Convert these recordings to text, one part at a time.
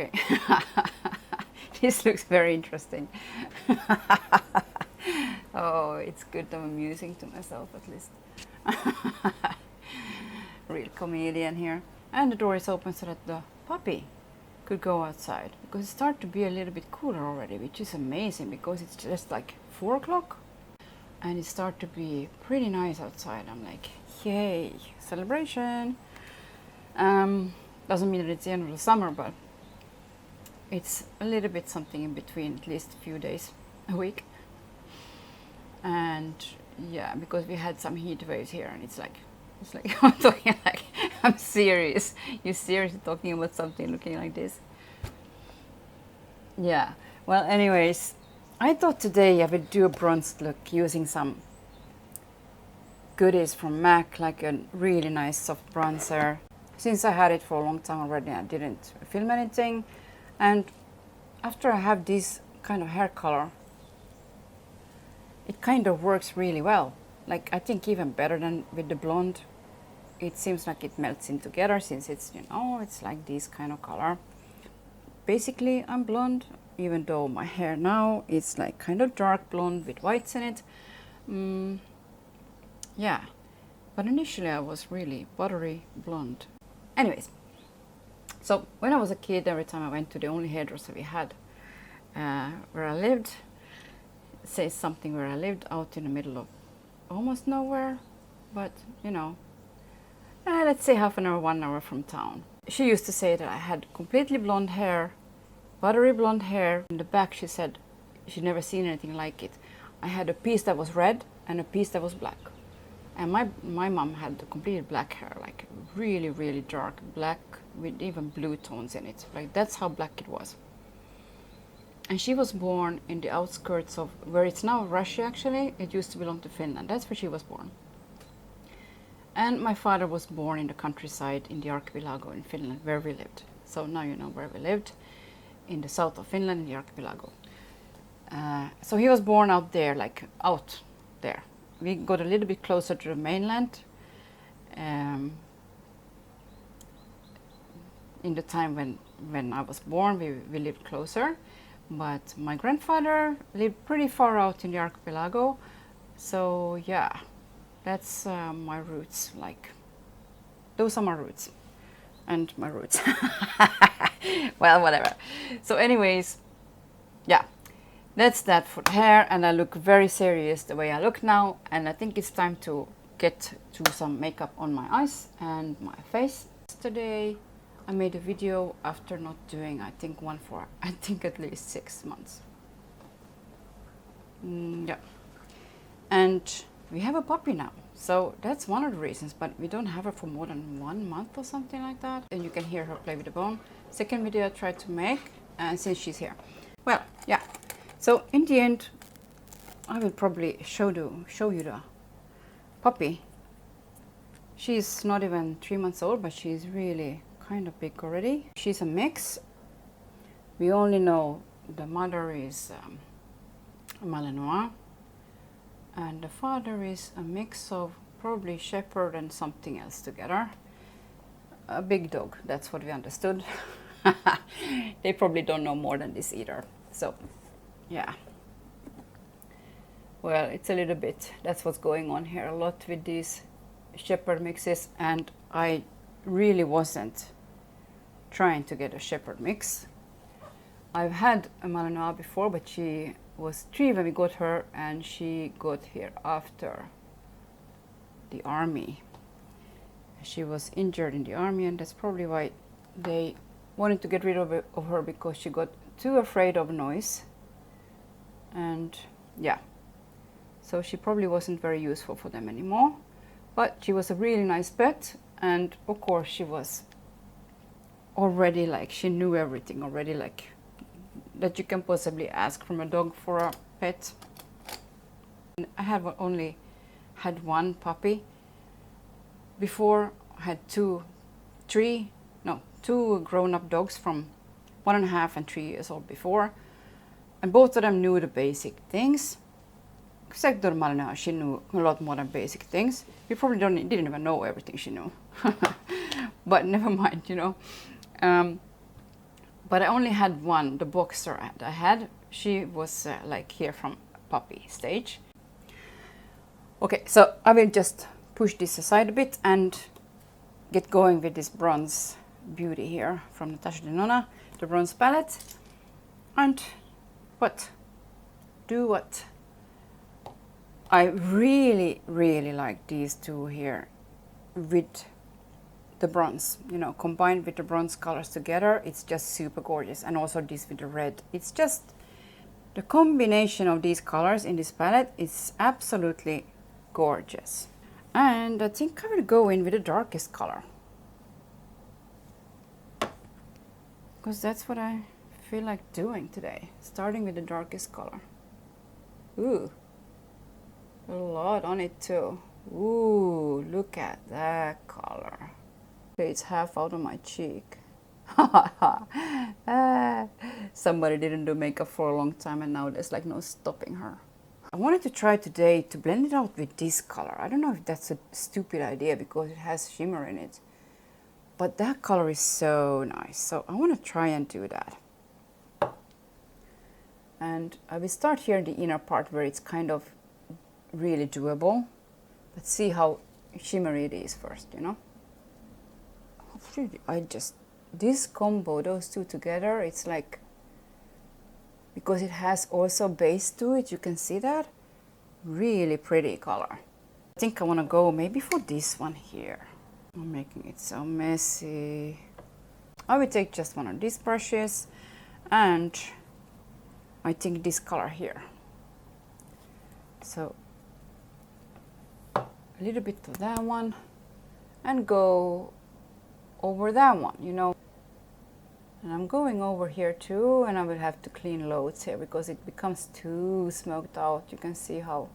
Okay. This looks very interesting. Oh, it's good I'm amusing to myself at least. Real comedian here. And the door is open so that the puppy could go outside, because it started to be a little bit cooler already, which is amazing because it's just like 4 o'clock and it started to be pretty nice outside. I'm like, yay, celebration. Doesn't mean that it's the end of the summer, but it's a little bit something in between, at least a few days a week. And yeah, because we had some heat waves here, and it's like I'm talking like, I'm serious. You're seriously talking about something looking like this? Yeah. Well, anyways, I thought today I would do a bronzed look using some goodies from MAC, like a really nice soft bronzer. Since I had it for a long time already, I didn't film anything. And after I have this kind of hair color, it kind of works really well. Like, I think even better than with the blonde. It seems like it melts in together, since it's, you know, it's like this kind of color. Basically, I'm blonde, even though my hair now is like kind of dark blonde with whites in it. Yeah, but initially I was really buttery blonde. Anyways, so when I was a kid, every time I went to the only hairdresser we had where I lived, says something where I lived out in the middle of almost nowhere, but you know, let's say half an hour, 1 hour from town. She used to say that I had completely blonde hair, buttery blonde hair. In the back she said she'd never seen anything like it. I had a piece that was red and a piece that was black. And my mom had the completely black hair, like really, really dark black with even blue tones in it. Like, that's how black it was. And she was born in the outskirts of where it's now Russia, actually. It used to belong to Finland. That's where she was born. And my father was born in the countryside in the archipelago in Finland, where we lived. So now you know where we lived, in the south of Finland, in the archipelago. So he was born out there, like out there. We got a little bit closer to the mainland in the time when I was born. We lived closer. But my grandfather lived pretty far out in the archipelago. So yeah, that's my roots. Like, those are my roots. And my roots. Well, whatever. So anyways, yeah, that's that for the hair. And I look very serious the way I look now. And I think it's time to get to some makeup on my eyes and my face. Yesterday I made a video after not doing, I think, one for, I think, at least 6 months. Yeah. And we have a puppy now. So that's one of the reasons, but we don't have her for more than 1 month or something like that. And you can hear her play with the bone. Second video I tried to make, and since she's here. Well, yeah. So in the end, I will probably show you the puppy. She's not even 3 months old, but she's really kind of big already. She's a mix. We only know the mother is Malinois, and the father is a mix of probably shepherd and something else together. A big dog, that's what we understood. They probably don't know more than this either. So yeah, well, it's a little bit, that's what's going on here a lot with these shepherd mixes. And I really wasn't trying to get a shepherd mix. I've had a Malinois before, but she was 3 when we got her, and she got here after the army. She was injured in the army, and that's probably why they wanted to get rid of her, because she got too afraid of noise. And yeah, so she probably wasn't very useful for them anymore. But she was a really nice pet, and of course she was already, like, she knew everything already, like, that you can possibly ask from a dog for a pet. I have only had one puppy. Before I had two grown-up dogs from 1.5 and 3 years old before, and both of them knew the basic things. Except Malinois, she knew a lot more than basic things. We probably didn't even know everything she knew. But never mind, you know. But I only had one, the boxer I had. She was like here from puppy stage. Okay, so I will just push this aside a bit and get going with this bronze beauty here from Natasha Denona, the bronze palette. And what? Do what? I really, really like these two here with the bronze, you know, combined with the bronze colors together. It's just super gorgeous. And also this with the red. It's just the combination of these colors in this palette is absolutely gorgeous. And I think I will go in with the darkest color, because that's what I feel like doing today, starting with the darkest color. Ooh, a lot on it too. Ooh, look at that color. Okay, it's half out of my cheek. Somebody didn't do makeup for a long time and now there's like no stopping her. I wanted to try today to blend it out with this color. I don't know if that's a stupid idea because it has shimmer in it, but that color is so nice. So I want to try and do that. And I will start here in the inner part where it's kind of really doable. Let's see how shimmery it is first, you know. This combo, those two together, it's like, because it has also base to it, you can see that, really pretty color. I think I want to go maybe for this one here. I'm making it so messy. I will take just one of these brushes and I think this color here. So a little bit of that one and go over that one, you know. And I'm going over here too, and I will have to clean loads here because it becomes too smoked out. You can see how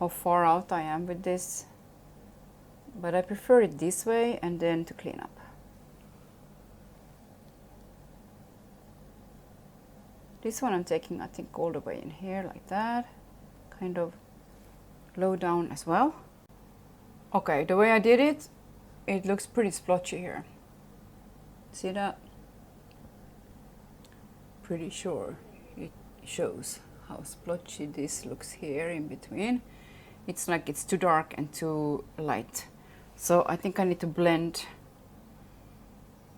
far out I am with this. But I prefer it this way and then to clean up. This one I'm taking, I think, all the way in here like that. Kind of low down as well. Okay, the way I did it, it looks pretty splotchy here. See that? Pretty sure it shows how splotchy this looks here in between. It's like it's too dark and too light. So I think I need to blend.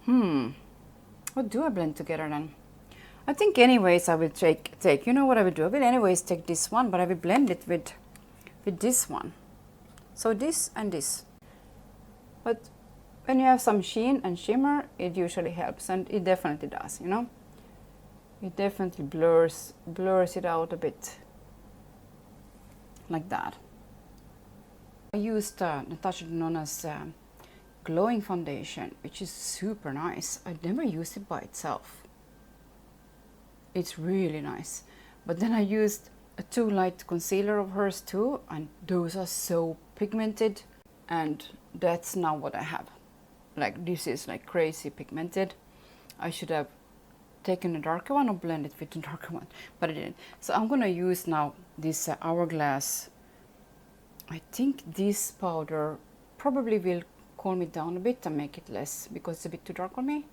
What do I blend together then? I think anyways I will take, you know what I will do? I will anyways take this one, but I will blend it with this one. So this and this. But when you have some sheen and shimmer, it usually helps, and it definitely does, you know. It definitely blurs it out a bit, like that. I used Natasha Denona's glowing foundation, which is super nice. I'd never used it by itself. It's really nice. But then I used a too light concealer of hers too, and those are so pigmented, and that's now what I have. Like, this is like crazy pigmented. I should have taken a darker one or blended with the darker one, but I didn't. So I'm gonna use now this Hourglass. I think this powder probably will calm it down a bit and make it less, because it's a bit too dark on me.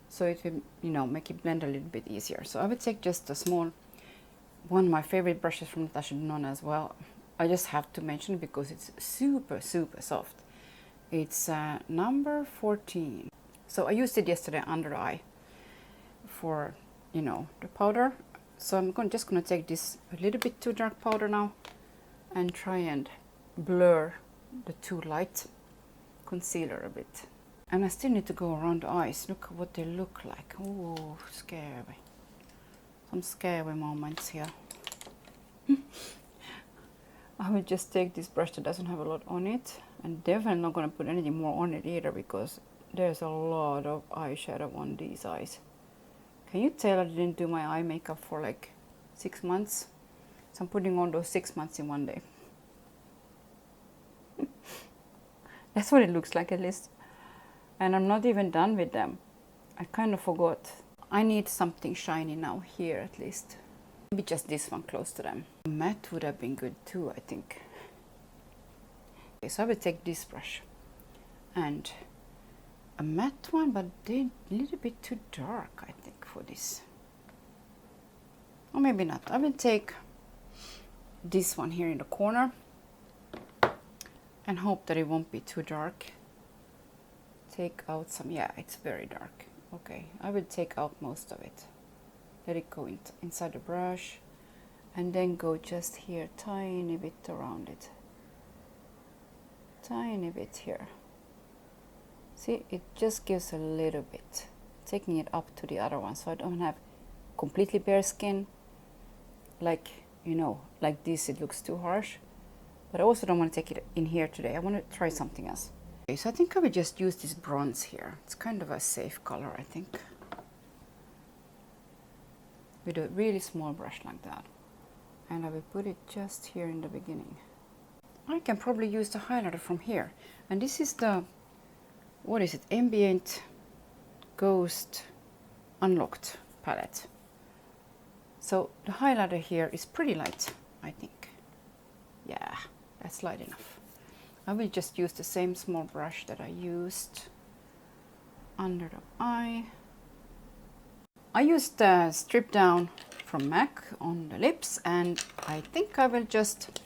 So it will, you know, make it blend a little bit easier. So I will take just a small, one of my favorite brushes from Natasha Denona as well. I just have to mention it because it's super, super soft. It's number 14. So I used it yesterday under the eye for, you know, the powder. So I'm just gonna take this a little bit too dark powder now and try and blur the too light concealer a bit. And I still need to go around the eyes. Look what they look like. Oh, scary. Some scary moments here. I will just take this brush that doesn't have a lot on it, and definitely not going to put anything more on it either, because there's a lot of eyeshadow on these eyes. Can you tell I didn't do my eye makeup for like 6 months? So I'm putting on those 6 months in one day. That's what it looks like, at least. And I'm not even done with them. I kind of forgot. I need something shiny now here, at least. Maybe just this one close to them. Matte would have been good too, I think. Okay, so I will take this brush and a matte one, but they're a little bit too dark, I think, for this. Or maybe not. I will take this one here in the corner and hope that it won't be too dark. Take out some, yeah, it's very dark. Okay, I will take out most of it. Let it go inside the brush and then go just here, tiny bit around it. Tiny bit here. See, it just gives a little bit. Taking it up to the other one so I don't have completely bare skin. Like, you know, like this it looks too harsh. But I also don't want to take it in here today. I want to try something else. Okay, so I think I will just use this bronze here. It's kind of a safe color, I think. With a really small brush like that. And I will put it just here in the beginning. I can probably use the highlighter from here. And this is the, what is it? Ambient Ghost Unlocked palette. So the highlighter here is pretty light, I think. Yeah, that's light enough. I will just use the same small brush that I used under the eye. I used the Strip Down from MAC on the lips, and I think I will just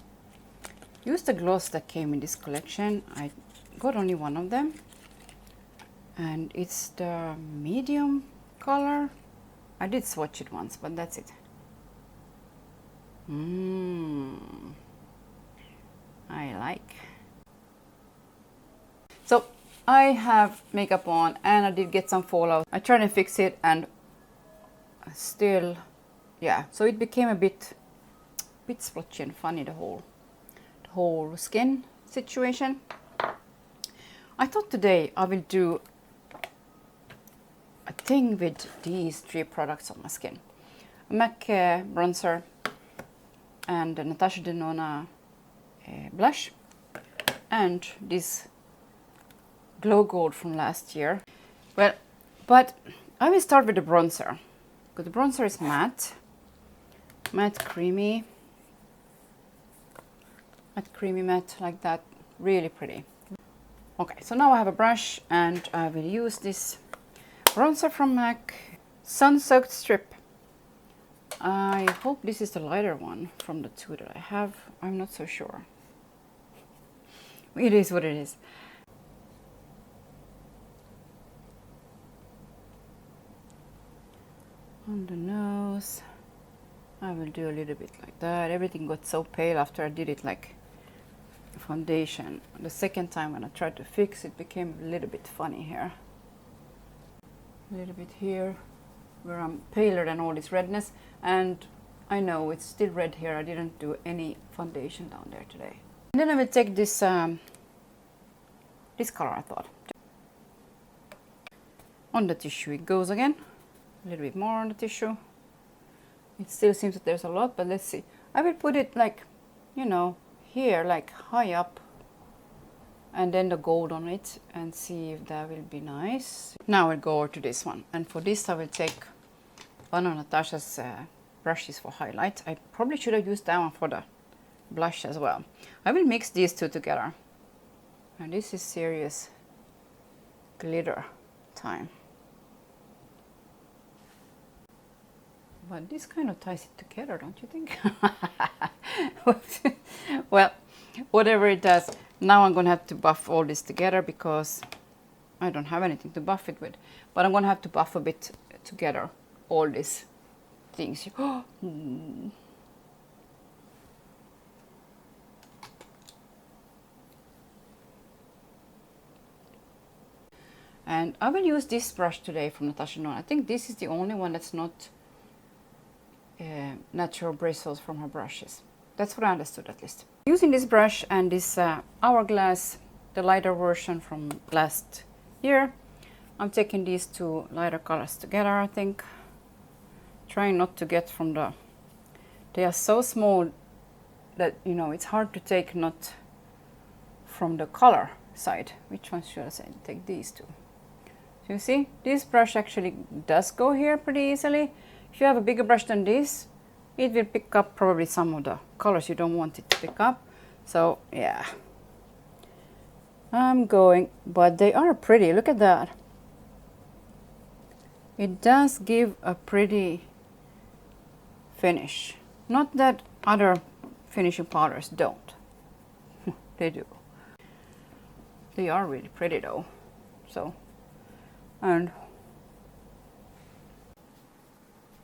use the gloss that came in this collection. I got only one of them, and it's the medium color. I did swatch it once, but that's it. I like. So I have makeup on and I did get some fallout. I tried to fix it and still, yeah, so it became a bit splotchy and funny, the whole skin situation. I thought today I will do a thing with these 3 products on my skin. A MAC bronzer and a Natasha Denona blush and this Glow Gold from last year. Well, but I will start with the bronzer. Because the bronzer is matte, creamy, matte like that, really pretty. Okay, so now I have a brush and I will use this bronzer from MAC, Sun Soaked Strip. I hope this is the lighter one from the 2 that I have. I'm not so sure. It is what it is. On the nose, I will do a little bit like that. Everything got so pale after I did it like foundation. The second time when I tried to fix it, became a little bit funny here. A little bit here, where I'm paler than all this redness. And I know it's still red here. I didn't do any foundation down there today. And then I will take this, this color, I thought. On the tissue it goes again. A little bit more on the tissue. It still seems that there's a lot, but let's see. I will put it like, you know, here, like high up, and then the gold on it, and see if that will be nice. Now I'll go over to this one, and for this I will take one of Natasha's brushes for highlight. I probably should have used that one for the blush as well. I will mix these 2 together, and this is serious glitter time. But this kind of ties it together, don't you think? Well, whatever it does, now I'm going to have to buff all this together because I don't have anything to buff it with. But I'm going to have to buff a bit together all these things. And I will use this brush today from Natasha Denona. I think this is the only one that's not natural bristles from her brushes. That's what I understood, at least. Using this brush and this Hourglass, the lighter version from last year, I'm taking these 2 lighter colors together, I think. Trying not to get from the... They are so small that, you know, it's hard to take not from the color side. Which one should I say? Take these 2. So you see, this brush actually does go here pretty easily. If you have a bigger brush than this, it will pick up probably some of the colors you don't want it to pick up. So yeah, I'm going, but they are pretty. Look at that. It does give a pretty finish. Not that other finishing powders don't. They do. They are really pretty though. So, and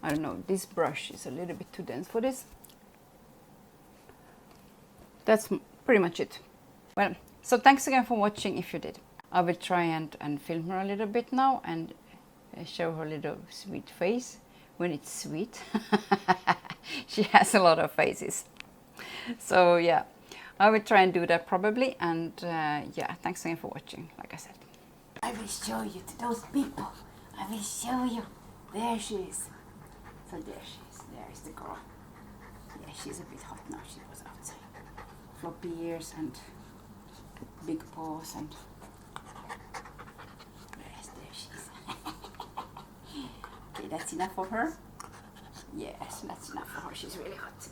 I don't know, this brush is a little bit too dense for this. That's pretty much it. Well, so thanks again for watching if you did. I will try and film her a little bit now and show her little sweet face when it's sweet. She has a lot of faces. So yeah, I will try and do that probably. And yeah, thanks again for watching, like I said. I will show you to those people. I will show you. There she is. So there she is. There is the girl. Yeah, she's a bit hot now. She was outside. Floppy ears and big paws and... Yes, there she is. Okay, that's enough for her. Yes, that's enough for her. She's really hot.